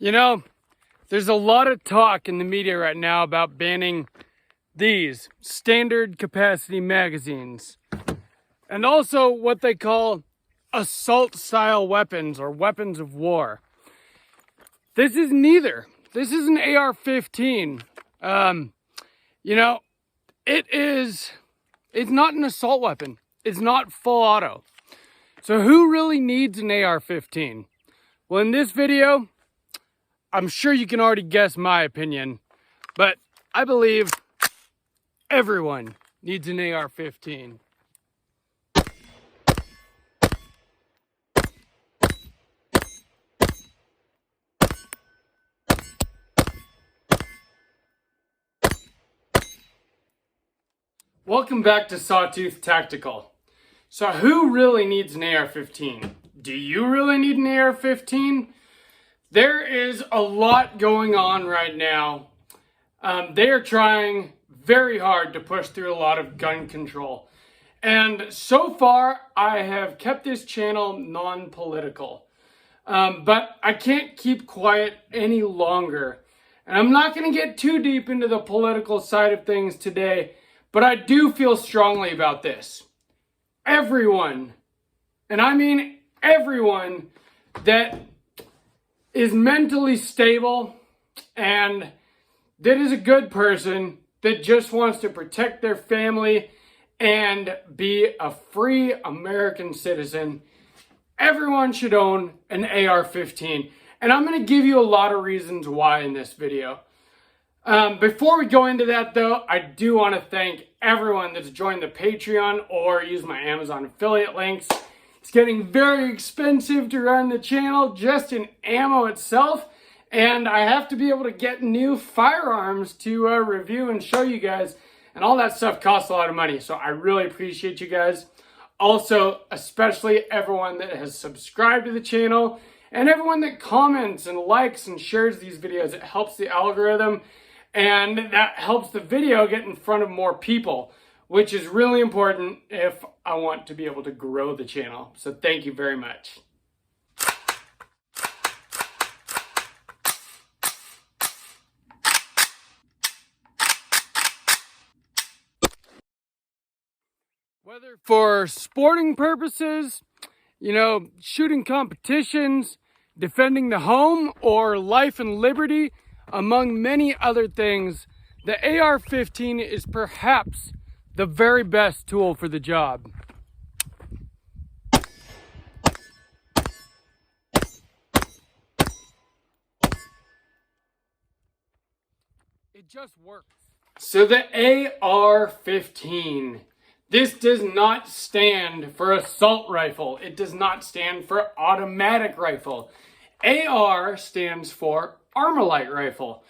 You know, there's a lot of talk in the media right now about banning these standard capacity magazines and also what they call assault style weapons or weapons of war. This is neither. This is an AR-15. It's not an assault weapon. It's not full auto. So who really needs an AR-15? Well, in this video, I'm sure you can already guess my opinion, but I believe everyone needs an AR-15. Welcome back to Sawtooth Tactical. So who really needs an AR-15? Do you really need an AR-15? There is a lot going on right now. They are trying very hard to push through a lot of gun control. And so far, I have kept this channel non-political. But I can't keep quiet any longer. And I'm not going to get too deep into the political side of things today, but I do feel strongly about this. Everyone, and I mean everyone, that is mentally stable and that is a good person that just wants to protect their family and be a free American citizen, everyone should own an AR-15. And I'm going to give you a lot of reasons why in this video. Before we go into that though, I do want to thank everyone that's joined the Patreon or used my Amazon affiliate links. It's getting very expensive to run the channel just in ammo itself, and I have to be able to get new firearms to review and show you guys, and all that stuff costs a lot of money, so I really appreciate you guys. Also, especially everyone that has subscribed to the channel and everyone that comments and likes and shares these videos. It helps the algorithm, and that helps the video get in front of more people, which is really important if I want to be able to grow the channel. So thank you very much. Whether for sporting purposes, shooting competitions, defending the home, or life and liberty, among many other things, the AR-15 is perhaps the very best tool for the job. It just works. So the AR-15, this does not stand for assault rifle. It does not stand for automatic rifle. AR stands for Armalite rifle.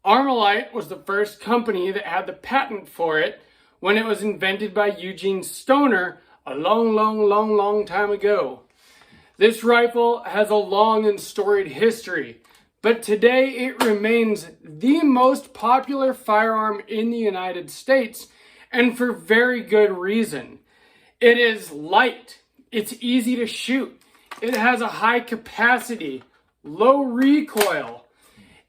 Armalite was the first company that had the patent for it when it was invented by Eugene Stoner a long time ago. This rifle has a long and storied history, but today it remains the most popular firearm in the United States, and for very good reason. It is light, it's easy to shoot, it has a high capacity, low recoil,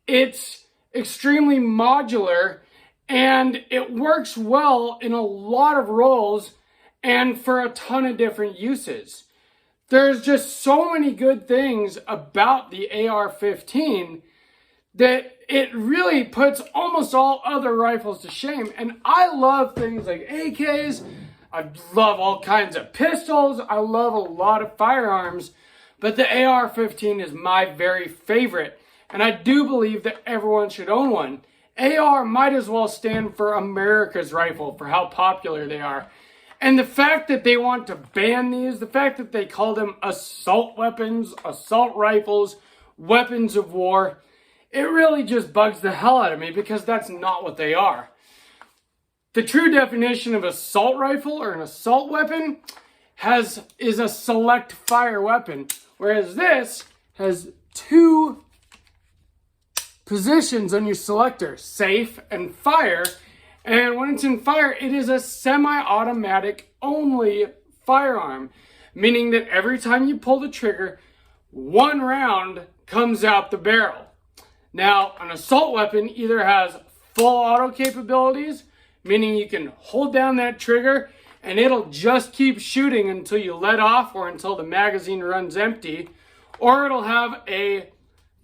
it's extremely modular, and it works well in a lot of roles and for a ton of different uses. There's just so many good things about the AR-15 that it really puts almost all other rifles to shame. And I love things like AKs, I love all kinds of pistols, I love a lot of firearms, but the AR-15 is my very favorite. And I do believe that everyone should own one. AR might as well stand for America's rifle for how popular they are. And the fact that they want to ban these, the fact that they call them assault weapons, assault rifles, weapons of war, it really just bugs the hell out of me because that's not what they are. The true definition of assault rifle or an assault weapon is a select fire weapon, whereas this has two positions on your selector, safe and fire. And when it's in fire, it is a semi-automatic only firearm, meaning that every time you pull the trigger, one round comes out the barrel. Now, an assault weapon either has full auto capabilities, meaning you can hold down that trigger and it'll just keep shooting until you let off or until the magazine runs empty, or it'll have a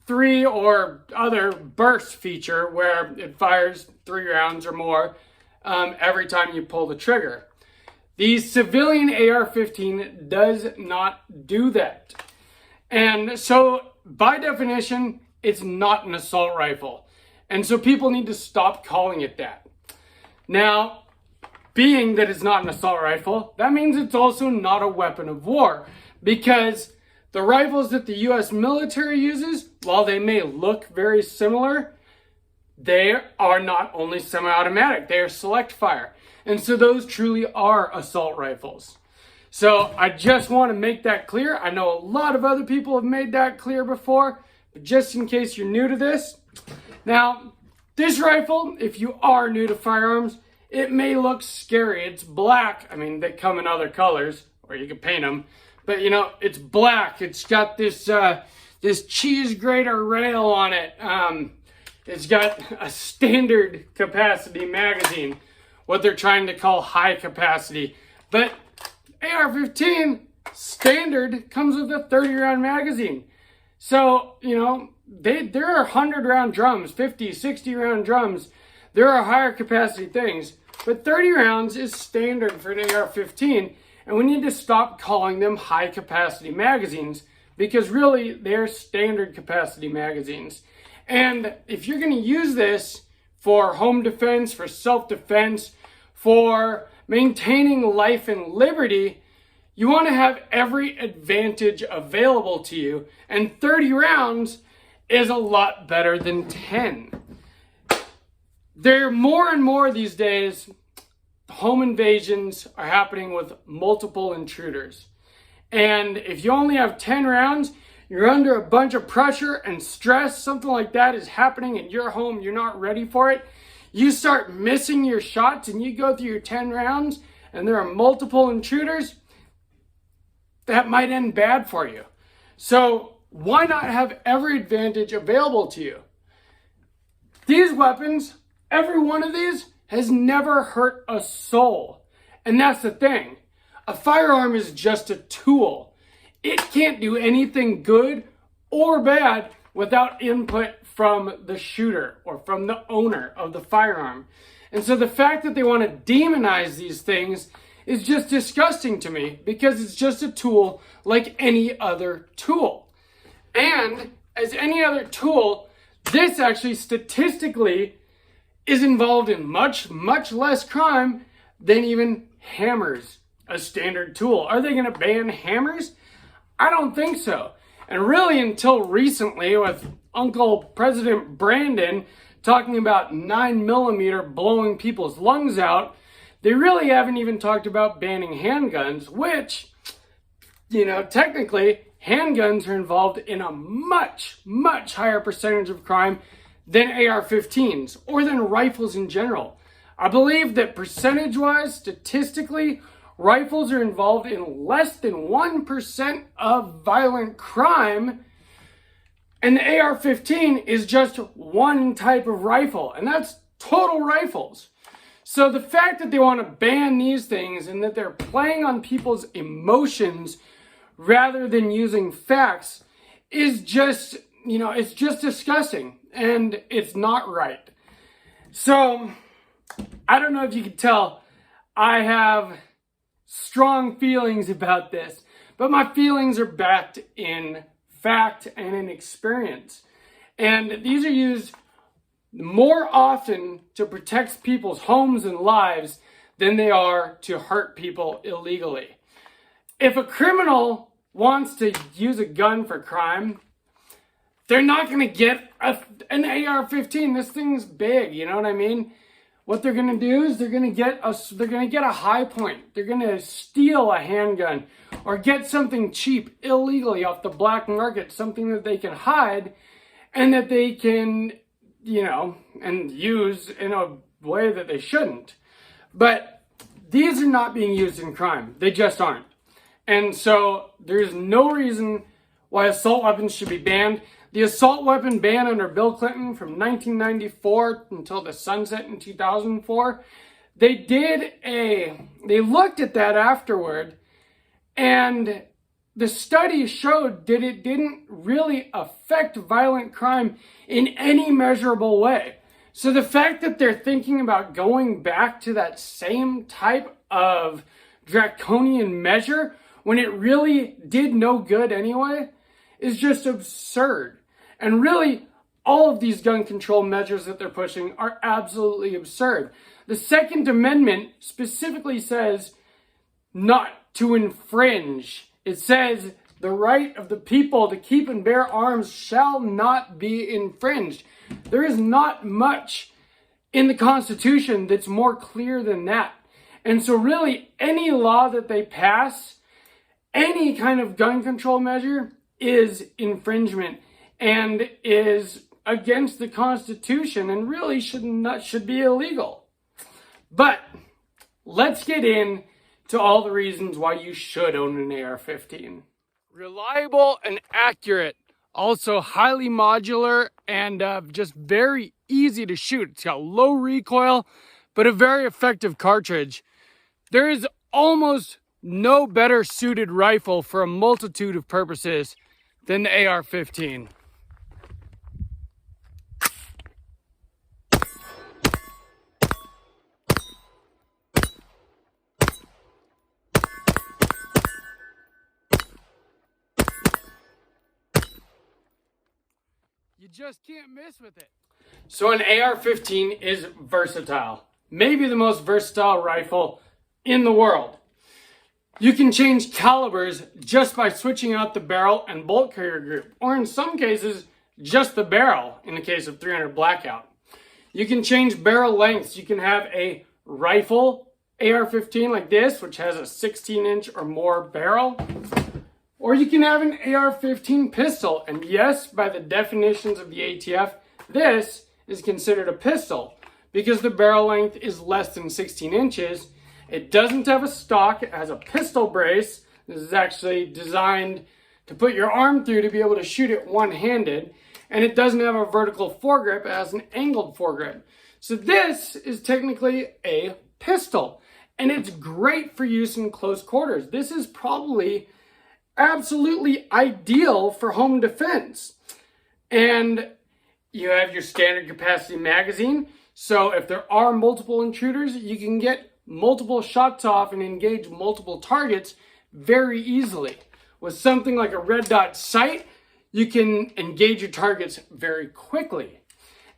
3 or other burst feature where it fires 3 rounds or more every time you pull the trigger. The civilian AR-15 does not do that. And so, by definition, it's not an assault rifle. And so people need to stop calling it that. Now, being that it's not an assault rifle, that means it's also not a weapon of war. Because the rifles that the US military uses, while they may look very similar, they are not only semi-automatic, they are select fire. And so those truly are assault rifles. So I just want to make that clear. I know a lot of other people have made that clear before, but just in case you're new to this. Now, this rifle, if you are new to firearms, it may look scary. It's black. I mean, they come in other colors, or you can paint them. But, you know, it's black. It's got this cheese grater rail on it. It's got a standard capacity magazine, what they're trying to call high capacity. But AR-15 standard comes with a 30-round magazine. So, you know, there are 100-round drums, 50, 60-round drums. There are higher capacity things. But 30 rounds is standard for an AR-15. And we need to stop calling them high capacity magazines, because really they're standard capacity magazines. And if you're going to use this for home defense, for self-defense, for maintaining life and liberty, you want to have every advantage available to you. And 30 rounds is a lot better than 10. There are more and more these days, home invasions are happening with multiple intruders. And if you only have 10 rounds, you're under a bunch of pressure and stress, something like that is happening in your home, you're not ready for it. You start missing your shots and you go through your 10 rounds and there are multiple intruders, that might end bad for you. So why not have every advantage available to you? These weapons, every one of these has never hurt a soul. And that's the thing. A firearm is just a tool. It can't do anything good or bad without input from the shooter or from the owner of the firearm. And so the fact that they want to demonize these things is just disgusting to me, because it's just a tool like any other tool. And as any other tool, this actually statistically is involved in much, much less crime than even hammers, a standard tool. Are they going to ban hammers? I don't think so. And really until recently, with Uncle President Brandon talking about 9mm blowing people's lungs out, they really haven't even talked about banning handguns, which, you know, technically handguns are involved in a much, much higher percentage of crime than AR-15s or than rifles in general. I believe that percentage-wise, statistically, rifles are involved in less than 1% of violent crime, and the AR-15 is just one type of rifle, and that's total rifles. So the fact that they want to ban these things and that they're playing on people's emotions rather than using facts is just, you know, it's just disgusting, and it's not right. So I don't know if you can tell, I have strong feelings about this, but my feelings are backed in fact and in experience. And these are used more often to protect people's homes and lives than they are to hurt people illegally. If a criminal wants to use a gun for crime, they're not going to get an AR-15. This thing's big, you know what I mean? What they're going to do is they're going to get a high point. They're going to steal a handgun or get something cheap illegally off the black market, something that they can hide and that they can, you know, and use in a way that they shouldn't. But these are not being used in crime. They just aren't. And so there's no reason why assault weapons should be banned. the assault weapon ban under Bill Clinton from 1994 until the sunset in 2004, they looked at that afterward, and the study showed that it didn't really affect violent crime in any measurable way. So the fact that they're thinking about going back to that same type of draconian measure when it really did no good anyway is just absurd. And really, all of these gun control measures that they're pushing are absolutely absurd. The Second Amendment specifically says not to infringe. It says the right of the people to keep and bear arms shall not be infringed. There is not much in the Constitution that's more clear than that. And so really, any law that they pass, any kind of gun control measure, is infringement and is against the Constitution and really should be illegal. But let's get into all the reasons why you should own an AR-15. Reliable and accurate. Also highly modular and just very easy to shoot. It's got low recoil, but a very effective cartridge. There is almost no better suited rifle for a multitude of purposes than the AR-15. You just can't miss with it. So an AR-15 is versatile. Maybe the most versatile rifle in the world. You can change calibers just by switching out the barrel and bolt carrier group, or in some cases, just the barrel in the case of 300 Blackout. You can change barrel lengths. You can have a rifle AR-15 like this, which has a 16-inch or more barrel, or you can have an AR-15 pistol. And yes, by the definitions of the ATF, this is considered a pistol because the barrel length is less than 16 inches. It doesn't have a stock. It has a pistol brace. This is actually designed to put your arm through to be able to shoot it one-handed. And it doesn't have a vertical foregrip. It has an angled foregrip. So this is technically a pistol. And it's great for use in close quarters. This is probably absolutely ideal for home defense. And you have your standard capacity magazine. So if there are multiple intruders, you can get multiple shots off and engage multiple targets very easily. With something like a red dot sight, you can engage your targets very quickly.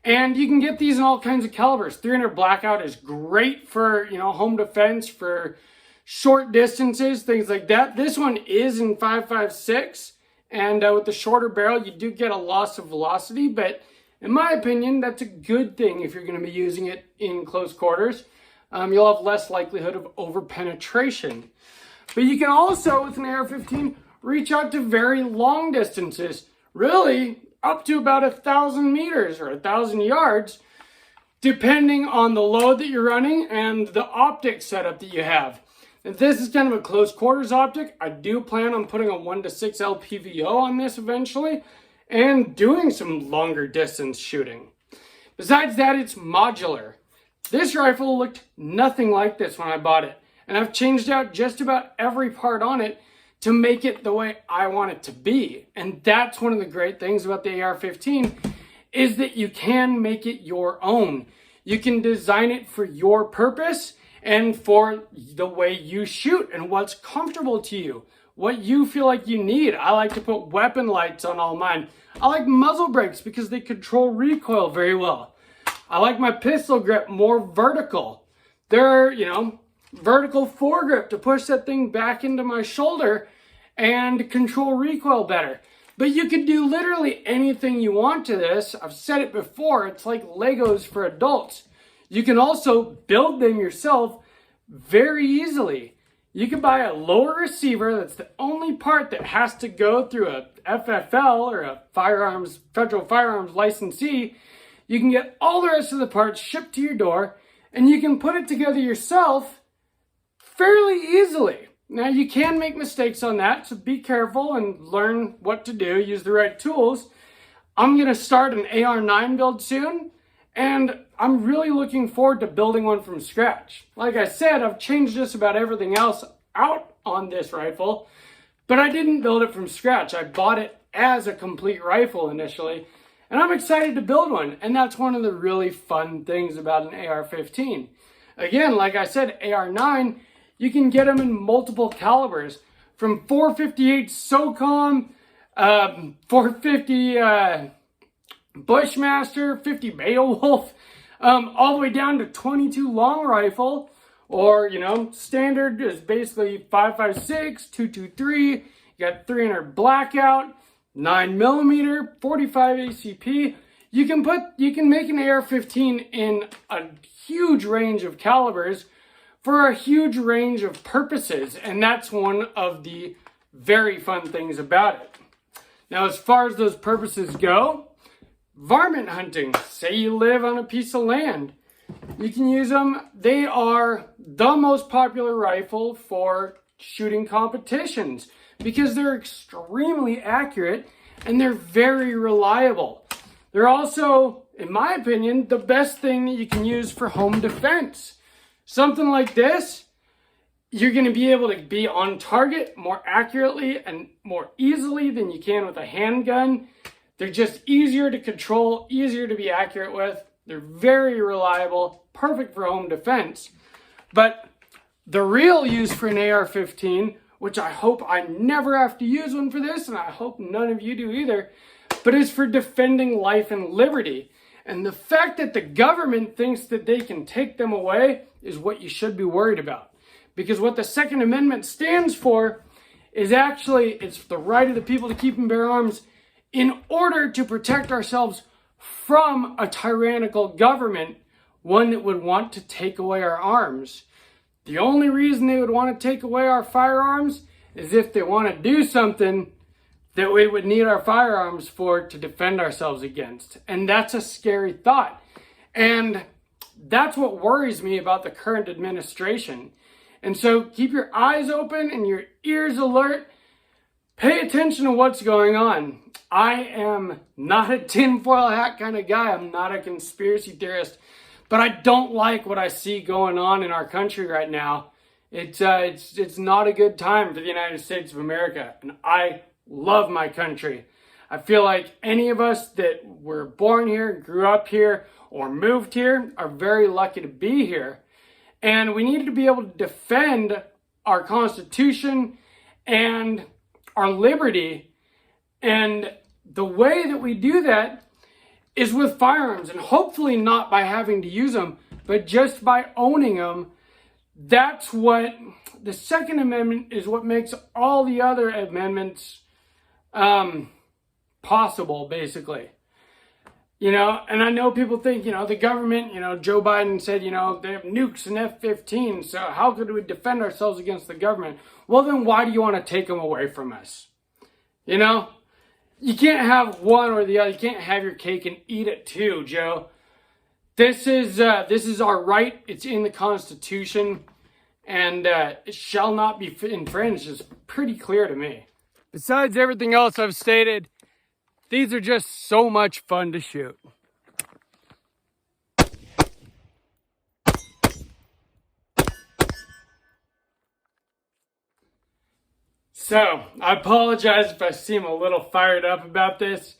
And you can get these in all kinds of calibers. 300 Blackout is great for, home defense, for short distances, things like that. This one is in 5.56, and with the shorter barrel, you do get a loss of velocity, but in my opinion, that's a good thing if you're going to be using it in close quarters. You'll have less likelihood of over-penetration. But you can also, with an AR-15, reach out to very long distances, really up to about 1,000 meters or 1,000 yards, depending on the load that you're running and the optic setup that you have. If this is kind of a close quarters optic, I do plan on putting a 1:6 LPVO on this eventually and doing some longer distance shooting. Besides that, it's modular. This rifle looked nothing like this when I bought it, and I've changed out just about every part on it to make it the way I want it to be. And that's one of the great things about the AR-15 is that you can make it your own. You can design it for your purpose and for the way you shoot and what's comfortable to you, what you feel like you need. I like to put weapon lights on all mine. I like muzzle brakes because they control recoil very well. I like my pistol grip more vertical. They're, vertical foregrip to push that thing back into my shoulder and control recoil better. But you can do literally anything you want to this. I've said it before, it's like Legos for adults. You can also build them yourself very easily. You can buy a lower receiver. That's the only part that has to go through a FFL or a federal firearms licensee. You can get all the rest of the parts shipped to your door, and you can put it together yourself fairly easily. Now, you can make mistakes on that, so be careful and learn what to do. Use the right tools. I'm going to start an AR-9 build soon, and I'm really looking forward to building one from scratch. Like I said, I've changed just about everything else out on this rifle, but I didn't build it from scratch. I bought it as a complete rifle initially, and I'm excited to build one. And that's one of the really fun things about an AR-15. Again, like I said, AR-9, you can get them in multiple calibers, from 458 SOCOM, 450 Bushmaster, 50 Beowulf, all the way down to 22 long rifle, or, you know, standard is basically 5.56, 223, you got 300 blackout, 9mm, 45 ACP. You can make an AR-15 in a huge range of calibers for a huge range of purposes, and that's one of the very fun things about it. Now, as far as those purposes go, varmint hunting. Say you live on a piece of land, you can use them. They are the most popular rifle for shooting competitions because they're extremely accurate and they're very reliable. They're also, in my opinion, the best thing that you can use for home defense. Something like this, you're going to be able to be on target more accurately and more easily than you can with a handgun. They're just easier to control, easier to be accurate with. They're very reliable, perfect for home defense. But the real use for an AR-15, which I hope I never have to use one for this, and I hope none of you do either, but is for defending life and liberty. And the fact that the government thinks that they can take them away is what you should be worried about. Because what the Second Amendment stands for is actually, it's the right of the people to keep and bear arms in order to protect ourselves from a tyrannical government, one that would want to take away our arms. The only reason they would want to take away our firearms is if they want to do something that we would need our firearms for to defend ourselves against. And that's a scary thought. And that's what worries me about the current administration. And so keep your eyes open and your ears alert. Pay attention to what's going on. I am not a tinfoil hat kind of guy. I'm not a conspiracy theorist. But I don't like what I see going on in our country right now. It's not a good time for the United States of America. And I love my country. I feel like any of us that were born here, grew up here, or moved here are very lucky to be here. And we need to be able to defend our Constitution and our liberty. And the way that we do that is with firearms, and hopefully not by having to use them, but just by owning them. That's what the Second Amendment is, what makes all the other amendments possible, basically. You know, and I know people think, you know, the government, you know, Joe Biden said, you know, they have nukes and F-15, so how could we defend ourselves against the government? Well, then why do you want to take them away from us? You know, you can't have one or the other. You can't have your cake and eat it too, Joe. This is our right. It's in the Constitution, and it shall not be infringed. It's pretty clear to me. Besides everything else I've stated, these are just so much fun to shoot. So, I apologize if I seem a little fired up about this,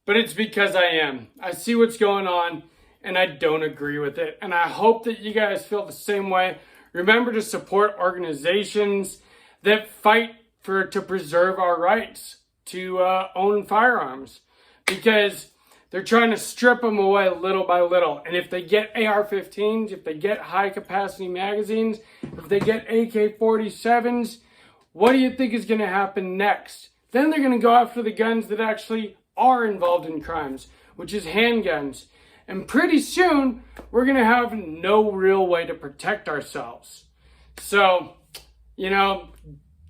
but it's because I am. I see what's going on, and I don't agree with it. And I hope that you guys feel the same way. Remember to support organizations that fight to preserve our rights to own firearms, because they're trying to strip them away little by little. And if they get AR-15s, if they get high-capacity magazines, if they get AK-47s, what do you think is going to happen next? Then they're going to go after the guns that actually are involved in crimes, which is handguns. And pretty soon, we're going to have no real way to protect ourselves. So, you know,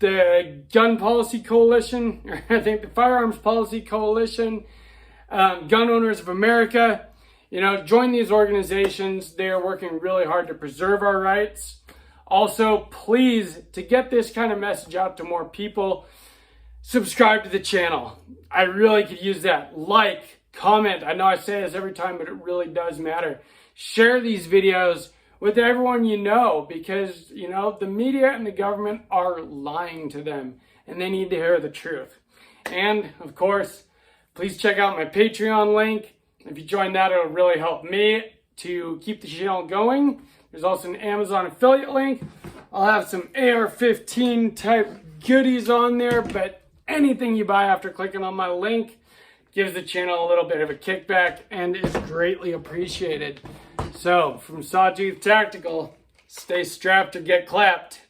the Gun Policy Coalition, or I think the Firearms Policy Coalition, Gun Owners of America, you know, join these organizations. They are working really hard to preserve our rights. Also, please, to get this kind of message out to more people, subscribe to the channel. I really could use that. Like, comment. I know I say this every time, but it really does matter. Share these videos with everyone you know, because, you know, the media and the government are lying to them, and they need to hear the truth. And, of course, please check out my Patreon link. If you join that, it'll really help me to keep the channel going. There's also an Amazon affiliate link. I'll have some AR-15 type goodies on there, but anything you buy after clicking on my link gives the channel a little bit of a kickback and is greatly appreciated. So, from Sawtooth Tactical, stay strapped or get clapped.